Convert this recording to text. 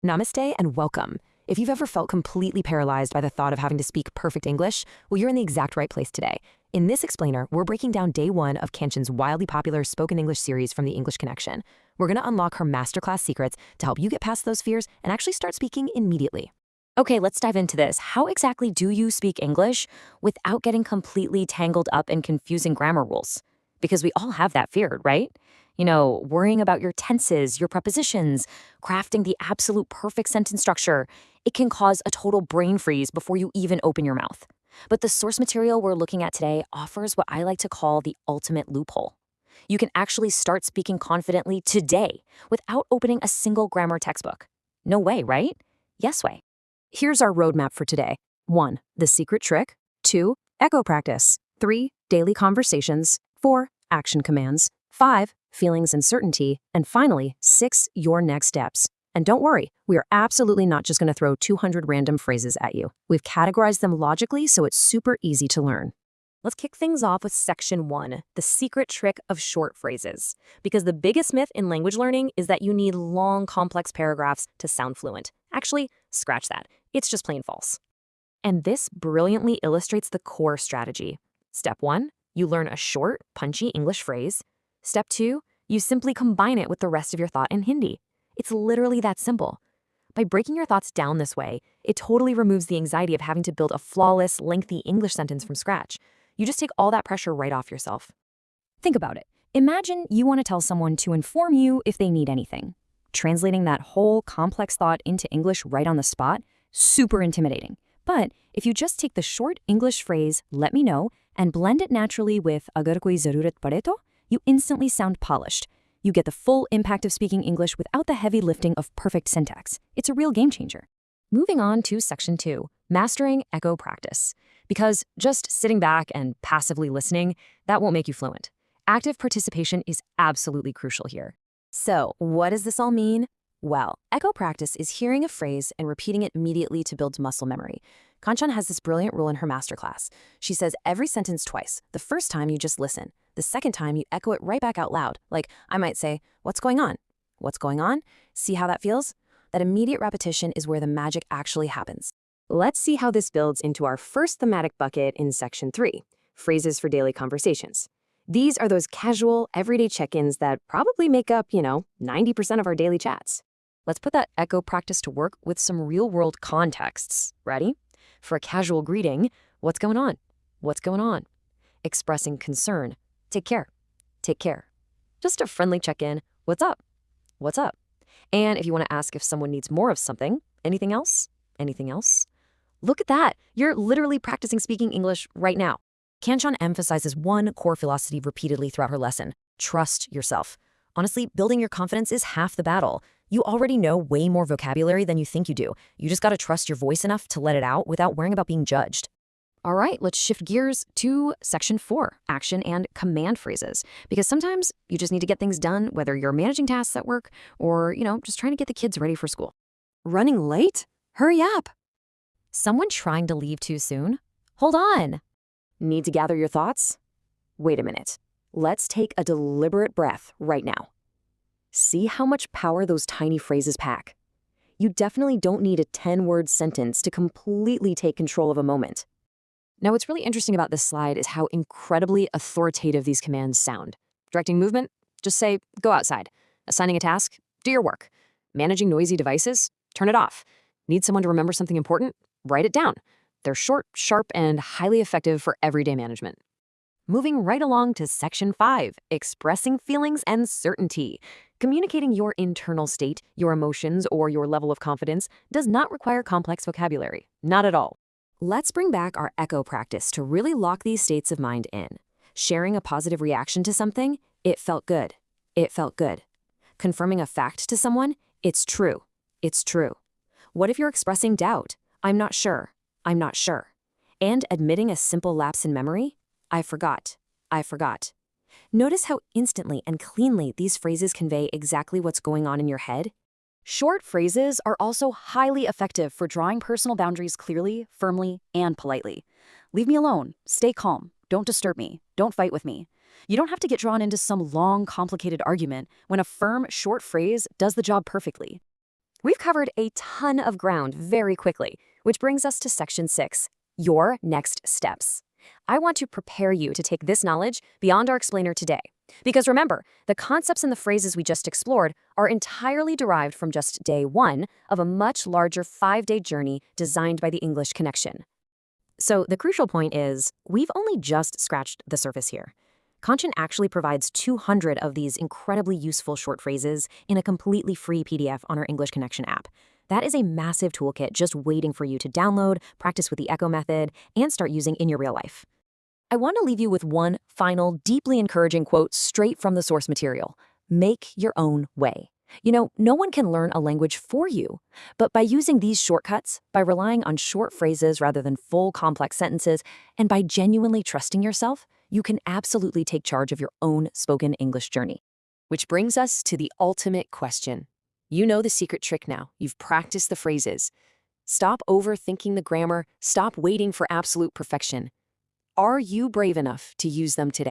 Namaste and welcome. If you've ever felt completely paralyzed by the thought of having to speak perfect English, well, you're in the exact right place today. In this explainer, we're breaking down day one of Kanchan's wildly popular spoken English series from the English Connection. We're going to unlock her masterclass secrets to help you get past those fears and actually start speaking immediately. Okay, let's dive into this. How exactly do you speak English without getting completely tangled up in confusing grammar rules? Because we all have that fear, right? Worrying about your tenses, your prepositions, crafting the absolute perfect sentence structure. It can cause a total brain freeze before you even open your mouth. But the source material we're looking at today offers what I like to call the ultimate loophole. You can actually start speaking confidently today without opening a single grammar textbook. No way, right? Yes way. Here's our roadmap for today. 1. The secret trick. 2. Echo practice. 3. Daily conversations. 4. Action commands. 5. Feelings and certainty. And finally, 6. Your next steps. And don't worry, we are absolutely not just going to throw 200 random phrases at you. We've categorized them logically so it's super easy to learn. Let's kick things off with section 1, the secret trick of short phrases. Because the biggest myth in language learning is that you need long, complex paragraphs to sound fluent. Actually, scratch that. It's just plain false. And this brilliantly illustrates the core strategy. Step 1, you learn a short, punchy English phrase. Step 2, you simply combine it with the rest of your thought in Hindi. It's literally that simple. By breaking your thoughts down this way, it totally removes the anxiety of having to build a flawless, lengthy English sentence from scratch. You just take all that pressure right off yourself. Think about it. Imagine you want to tell someone to inform you if they need anything. Translating that whole complex thought into English right on the spot, super intimidating. But if you just take the short English phrase, let me know, and blend it naturally with agar koi zarurat pade to, you instantly sound polished. You get the full impact of speaking English without the heavy lifting of perfect syntax. It's a real game changer. Moving on to section 2, mastering echo practice. Because just sitting back and passively listening, that won't make you fluent. Active participation is absolutely crucial here. So, what does this all mean? Well, echo practice is hearing a phrase and repeating it immediately to build muscle memory. Kanchan has this brilliant rule in her masterclass. She says every sentence twice. The first time you just listen. The second time you echo it right back out loud. Like, I might say, "What's going on? What's going on?" See how that feels? That immediate repetition is where the magic actually happens. Let's see how this builds into our first thematic bucket in section 3, phrases for daily conversations. These are those casual, everyday check-ins that probably make up, 90% of our daily chats. Let's put that echo practice to work with some real-world contexts. Ready? For a casual greeting, what's going on? What's going on? Expressing concern. Take care. Take care. Just a friendly check-in. What's up? What's up? And if you want to ask if someone needs more of something, anything else? Anything else? Look at that. You're literally practicing speaking English right now. Kanchan emphasizes one core philosophy repeatedly throughout her lesson. Trust yourself. Honestly, building your confidence is half the battle. You already know way more vocabulary than you think you do. You just got to trust your voice enough to let it out without worrying about being judged. All right, let's shift gears to section 4, action and command phrases. Because sometimes you just need to get things done, whether you're managing tasks at work or, just trying to get the kids ready for school. Running late? Hurry up. Someone trying to leave too soon? Hold on. Need to gather your thoughts? Wait a minute. Let's take a deliberate breath right now. See how much power those tiny phrases pack. You definitely don't need a 10-word sentence to completely take control of a moment. Now, what's really interesting about this slide is how incredibly authoritative these commands sound. Directing movement? Just say, go outside. Assigning a task? Do your work. Managing noisy devices? Turn it off. Need someone to remember something important? Write it down. They're short, sharp, and highly effective for everyday management. Moving right along to section 5, expressing feelings and certainty. Communicating your internal state, your emotions, or your level of confidence does not require complex vocabulary. Not at all. Let's bring back our echo practice to really lock these states of mind in. Sharing a positive reaction to something, it felt good. It felt good. Confirming a fact to someone, it's true. It's true. What if you're expressing doubt? I'm not sure. I'm not sure. And admitting a simple lapse in memory? I forgot. I forgot. Notice how instantly and cleanly these phrases convey exactly what's going on in your head. Short phrases are also highly effective for drawing personal boundaries clearly, firmly, and politely. Leave me alone. Stay calm. Don't disturb me. Don't fight with me. You don't have to get drawn into some long, complicated argument when a firm, short phrase does the job perfectly. We've covered a ton of ground very quickly, which brings us to section 6, your next steps. I want to prepare you to take this knowledge beyond our explainer today. Because remember, the concepts and the phrases we just explored are entirely derived from just day 1 of a much larger 5-day journey designed by the English Connection. So the crucial point is, we've only just scratched the surface here. Kanchan actually provides 200 of these incredibly useful short phrases in a completely free PDF on our English Connection app. That is a massive toolkit just waiting for you to download, practice with the Echo method, and start using in your real life. I want to leave you with one final, deeply encouraging quote straight from the source material. Make your own way. You know, no one can learn a language for you. But by using these shortcuts, by relying on short phrases rather than full complex sentences, and by genuinely trusting yourself, you can absolutely take charge of your own spoken English journey. Which brings us to the ultimate question. You know the secret trick now. You've practiced the phrases. Stop overthinking the grammar. Stop waiting for absolute perfection. Are you brave enough to use them today?